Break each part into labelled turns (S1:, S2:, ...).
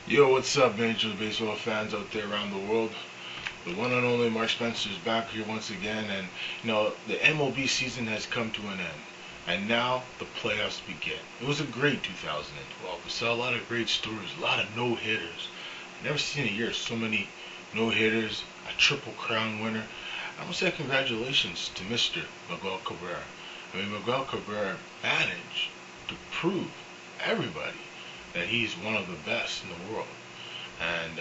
S1: Yo, what's up, Major League Baseball fans out there around the world? The one and only Mark Spencer is back here once again, and the MLB season has come to an end, and now the playoffs begin. It was a great 2012. We saw a lot of great stories, a lot of no-hitters. I've never seen a year so many no-hitters, a triple crown winner. I want to say congratulations to Mr. Miguel Cabrera. Miguel Cabrera managed to prove everybody that he's one of the best in the world. And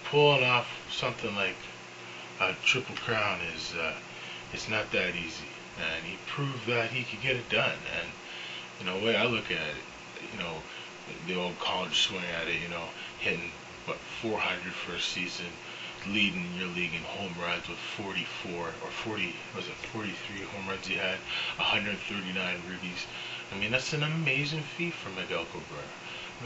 S1: pulling off something like a triple crown is it's not that easy. And he proved that he could get it done. And the way I look at it, the old college swing at it, hitting 400 for a season, leading your league in home runs with 44 or 40, was it 43 home runs he had, 139 ribbies. That's an amazing feat for Miguel Cabrera.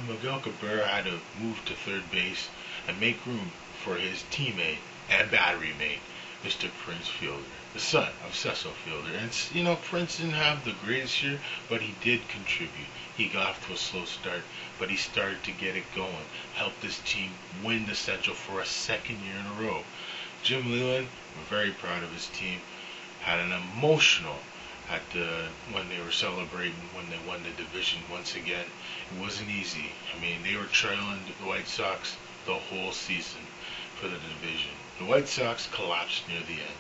S1: Miguel Cabrera had to move to third base and make room for his teammate and battery mate, Mr. Prince Fielder, the son of Cecil Fielder. And Prince didn't have the greatest year, but he did contribute. He got off to a slow start, but he started to get it going, helped his team win the Central for a second year in a row. Jim Leyland, we're very proud of his team, had an emotional when they were celebrating when they won the division once again. It wasn't easy. They were trailing the White Sox the whole season for the division. The White Sox collapsed near the end.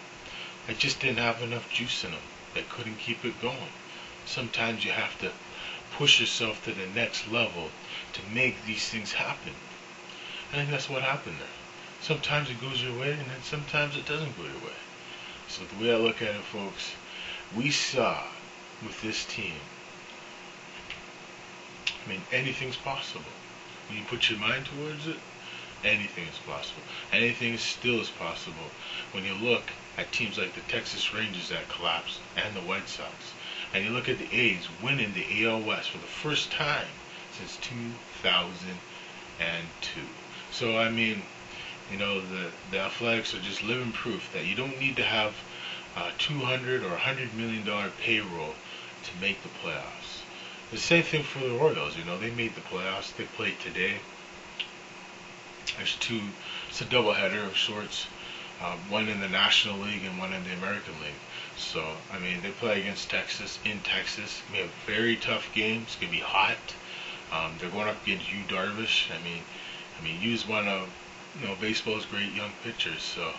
S1: They just didn't have enough juice in them. They couldn't keep it going. Sometimes you have to push yourself to the next level to make these things happen. I think that's what happened there. Sometimes it goes your way, and then sometimes it doesn't go your way. So the way I look at it, folks, we saw with this team, anything's possible. When you put your mind towards it, anything is possible. Anything still is possible when you look at teams like the Texas Rangers that collapsed and the White Sox. And you look at the A's winning the AL West for the first time since 2002. So, the Athletics are just living proof that you don't need to have $200 or $100 million payroll to make the playoffs. The same thing for the Royals. They made the playoffs. They played today. It's a doubleheader of sorts. One in the National League and one in the American League. So, they play against Texas in Texas. It's going to be a very tough game. It's going to be hot. They're going up against Yu Darvish. Yu's one of baseball's great young pitchers. So,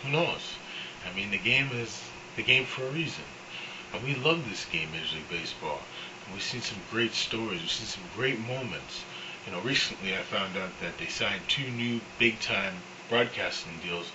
S1: who knows? The game is the game for a reason. And we love this game, Major League Baseball. And we've seen some great stories. We've seen some great moments. Recently I found out that they signed 2 new big-time broadcasting deals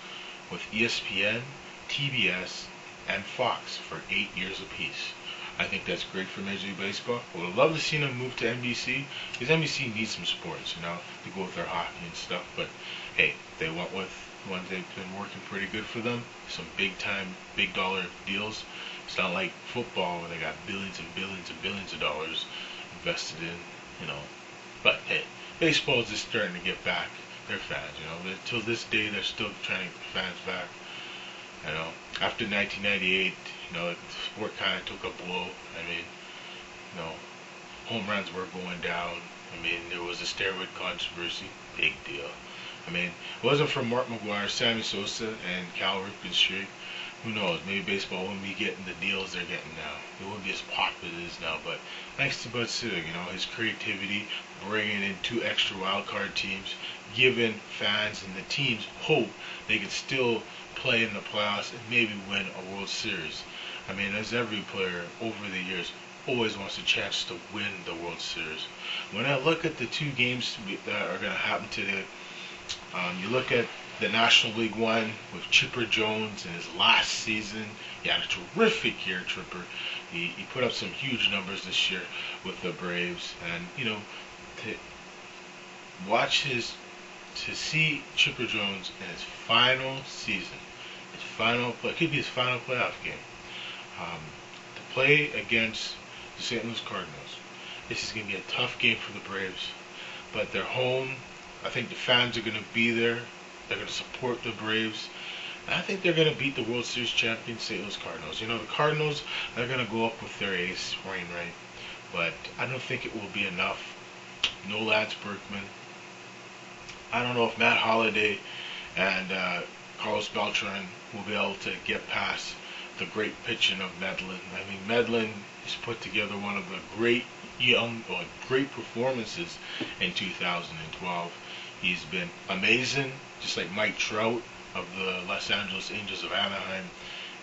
S1: with ESPN, TBS, and Fox for 8 years apiece. I think that's great for Major League Baseball. I would love to see them move to NBC, because NBC needs some sports, to go with their hockey and stuff. But hey, they went with ones they've been working pretty good for them. Some big-time, big-dollar deals. It's not like football where they got billions and billions and billions of dollars invested in, But hey, baseball is just starting to get back their fans, Till this day, they're still trying to get the fans back. After 1998, the sport kind of took a blow. Home runs were going down. There was a steroid controversy, big deal. It wasn't for Mark McGwire, Sammy Sosa, and Cal Ripken's streak. Who knows? Maybe baseball wouldn't be getting the deals they're getting now. It wouldn't be as popular as it is now. But thanks to Bud Selig, his creativity, bringing in 2 extra wild card teams, giving fans and the teams hope they can still play in the playoffs and maybe win a World Series. As every player over the years always wants a chance to win the World Series. When I look at the 2 games that are going to happen today, you look at the National League One with Chipper Jones in his last season. He had a terrific year, Chipper. He put up some huge numbers this year with the Braves. And, to see Chipper Jones in his final season, it could be his final playoff game, to play against the St. Louis Cardinals. This is going to be a tough game for the Braves, but they're home. I think the fans are going to be there. They're going to support the Braves. And I think they're going to beat the World Series champion St. Louis Cardinals. The Cardinals are going to go up with their ace, Wainwright. But I don't think it will be enough no Lance Berkman. I don't know if Matt Holliday and Carlos Beltran will be able to get past the great pitching of Medlin. I mean, Medlin has put together one of the great performances in 2012. He's been amazing, just like Mike Trout of the Los Angeles Angels of Anaheim.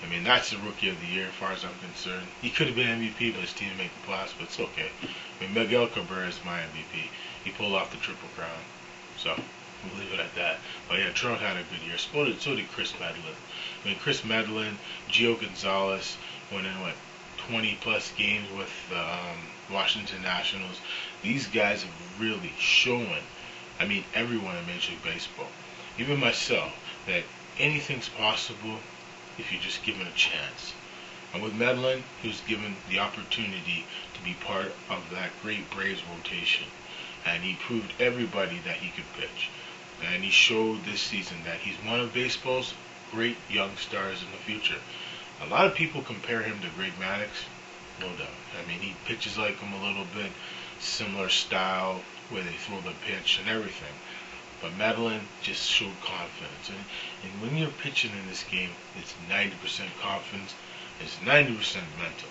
S1: I mean, that's the rookie of the year as far as I'm concerned. He could have been MVP, but his team didn't make the playoffs, but it's okay. I mean, Miguel Cabrera is my MVP. He pulled off the Triple Crown. So, we'll leave it at that. But yeah, Trout had a good year. So did Chris Medlin. I mean, Chris Medlin, Gio Gonzalez went in, 20 plus games with Washington Nationals. These guys have really shown, I mean, everyone in Major League Baseball, even myself, that anything's possible if you're just given a chance. And with Medlin, he was given the opportunity to be part of that great Braves rotation. And he proved everybody that he could pitch. And he showed this season that he's one of baseball's great young stars in the future. A lot of people compare him to Greg Maddux, no doubt. I mean, he pitches like him a little bit, similar style, where they throw the pitch and everything. But Medlin just showed confidence. And when you're pitching in this game, it's 90% confidence, it's 90% mental.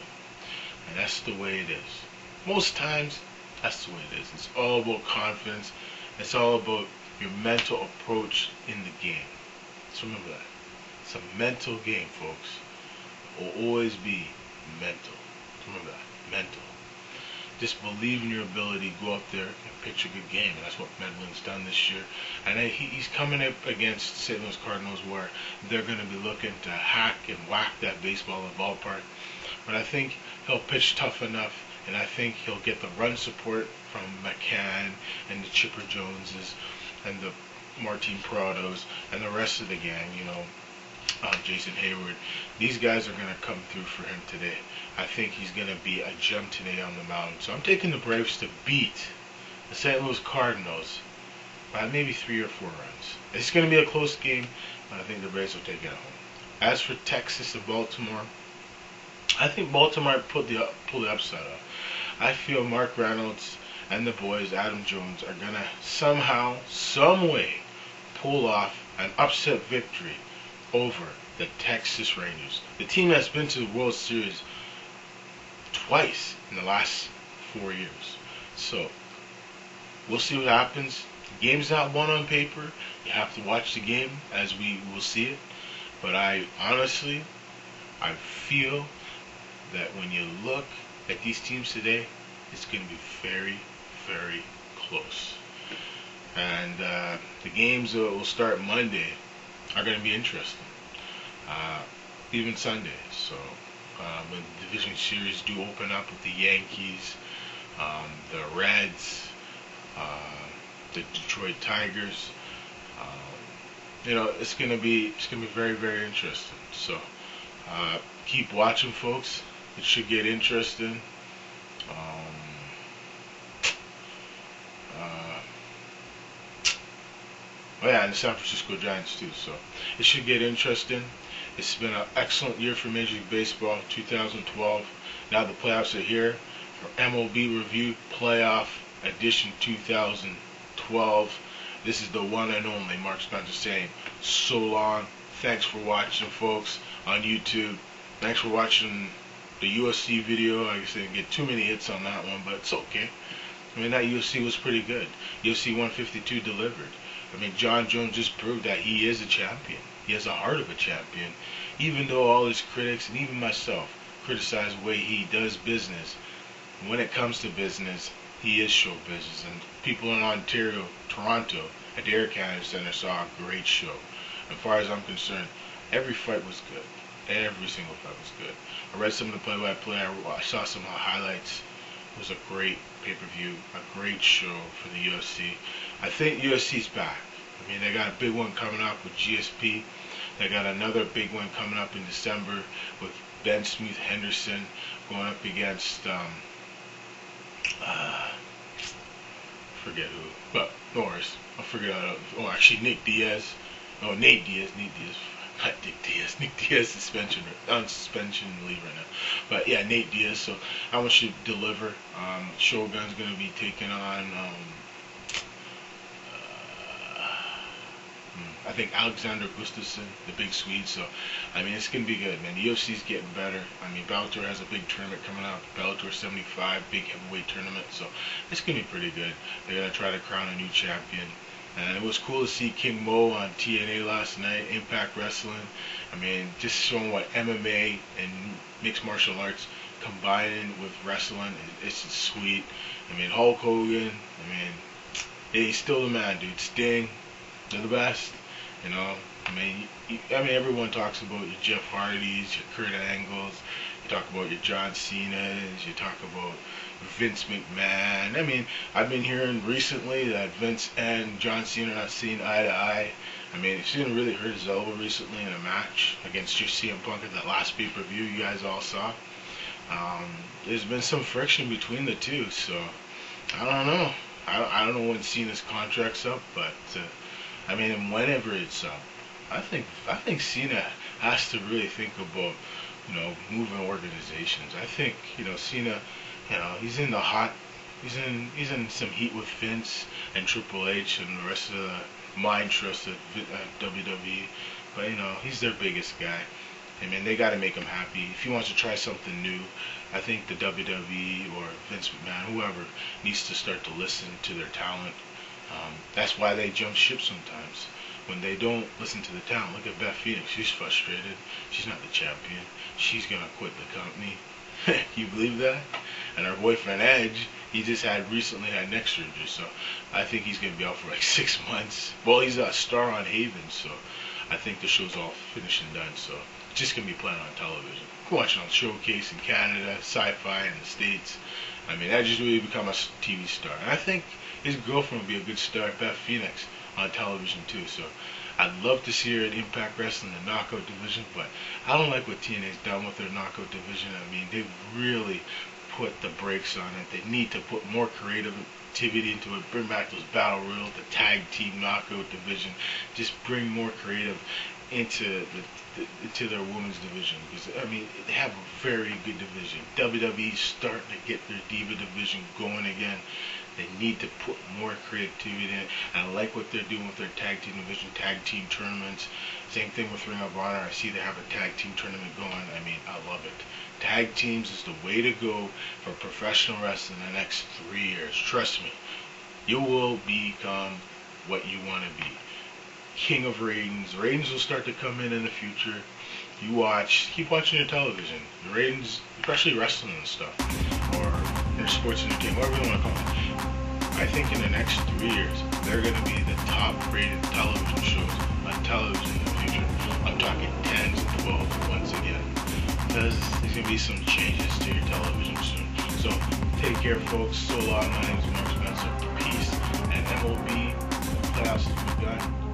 S1: And that's the way it is. Most times, that's the way it is. It's all about confidence. It's all about your mental approach in the game. So remember that. It's a mental game, folks. It will always be mental. Remember that. Mental. Just believe in your ability, go up there and pitch a good game. And that's what Medlin's done this year. And he's coming up against St. Louis Cardinals, where they're going to be looking to hack and whack that baseball in the ballpark. But I think he'll pitch tough enough, and I think he'll get the run support from McCann and the Chipper Joneses and the Martin Prados and the rest of the gang, Jason Hayward. These guys are going to come through for him today. I think he's going to be a gem today on the mound. So I'm taking the Braves to beat the St. Louis Cardinals by maybe 3 or 4 runs. It's going to be a close game, but I think the Braves will take it home. As for Texas and Baltimore, I think Baltimore pull the upside up. I feel Mark Reynolds and the boys, Adam Jones, are going to somehow, some way, pull off an upset victory over the Texas Rangers, the team that's been to the World Series twice in the last 4 years. So, we'll see what happens. The game's not won on paper. You have to watch the game as we will see it. But I feel that when you look at these teams today, it's going to be very, very close. And the games that will start Monday are going to be interesting. Even Sunday. So when the division series do open up with the Yankees, the Reds, the Detroit Tigers, it's gonna be very, very interesting. So keep watching, folks. It should get interesting. Oh yeah, and the San Francisco Giants too. So it should get interesting. It's been an excellent year for Major League Baseball, 2012. Now the playoffs are here. For MLB Review Playoff Edition 2012. This is the one and only Mark Spencer saying so long. Thanks for watching, folks, on YouTube. Thanks for watching the UFC video. Like I said, I didn't get too many hits on that one, but it's okay. I mean, that UFC was pretty good. UFC 152 delivered. I mean, John Jones just proved that he is a champion. He has a heart of a champion. Even though all his critics, and even myself, criticize the way he does business, when it comes to business, he is show business. And people in Ontario, Toronto, at the Air Canada Center saw a great show. As far as I'm concerned, every fight was good. Every single fight was good. I read some of the play-by-play. I saw some highlights. It was a great pay-per-view, a great show for the UFC. I think UFC's back. I mean, they got a big one coming up with GSP. They got another big one coming up in December with Ben Smith Henderson going up against forget who, but no worries. I'll figure it out. Oh, actually, Nate Diaz. not Nick Diaz. Nick Diaz on suspension leave right now. But yeah, Nate Diaz. So I want you to deliver. Shogun's gonna be taking on. I think Alexander Gustafsson, the big Swede. So, I mean, it's going to be good, man. The UFC's getting better. I mean, Bellator has a big tournament coming up. Bellator 75, big heavyweight tournament. So, it's going to be pretty good. They're going to try to crown a new champion. And it was cool to see King Mo on TNA last night, Impact Wrestling. I mean, just showing what MMA and mixed martial arts combining with wrestling. It's just sweet. I mean, Hulk Hogan, I mean, he's still the man, dude. Sting, they're the best. You know, I mean, everyone talks about your Jeff Hardys, your Kurt Angles. You talk about your John Cena's. You talk about Vince McMahon. I mean, I've been hearing recently that Vince and John Cena are not seeing eye to eye. I mean, Cena really hurt his elbow recently in a match against CM Punk at that last pay-per-view you guys all saw. There's been some friction between the two, so I don't know. I don't know when Cena's contract's up, but I mean, whenever it's up, I think Cena has to really think about, you know, moving organizations. I think, you know, Cena, you know, he's in in some heat with Vince and Triple H and the rest of the mind trust at WWE, but you know, he's their biggest guy. I mean, they got to make him happy. If he wants to try something new, I think the WWE or Vince McMahon, whoever, needs to start to listen to their talent. That's why they jump ship sometimes. When they don't listen to the talent. Look at Beth Phoenix. She's frustrated. She's not the champion. She's going to quit the company. Can you believe that? And her boyfriend Edge, he just recently had neck surgery. So I think he's going to be out for like 6 months. Well, he's a star on Haven. So I think the show's all finished and done. So it's just going to be playing on television. You can watch it on Showcase in Canada, Sci-Fi in the States. I mean, Edge has really become a TV star. And I think his girlfriend would be a good star, Beth Phoenix, on television too. So I'd love to see her at Impact Wrestling, the knockout division, but I don't like what TNA's done with their knockout division. I mean, they've really put the brakes on it. They need to put more creativity into it, bring back those battle royals, the tag team knockout division, just bring more creative into their women's division, because I mean, they have a very good division. WWE's starting to get their Diva division going again. They need to put more creativity in it. And I like what they're doing with their tag team division, tag team tournaments. Same thing with Ring of Honor. I see they have a tag team tournament going. I mean, I love it. Tag teams is the way to go for professional wrestling in the next 3 years. Trust me. You will become what you want to be. King of ratings. Ratings will start to come in the future. You watch, keep watching your television. The ratings, especially wrestling and stuff, or sports entertainment, whatever you want to call it. I think in the next 3 years, they're going to be the top rated television shows on television in the future. I'm talking 10s and 12s once again. Because there's going to be some changes to your television soon. So, take care, folks. So long. My name is Mark Spencer. Peace. And MLB playoffs is begun.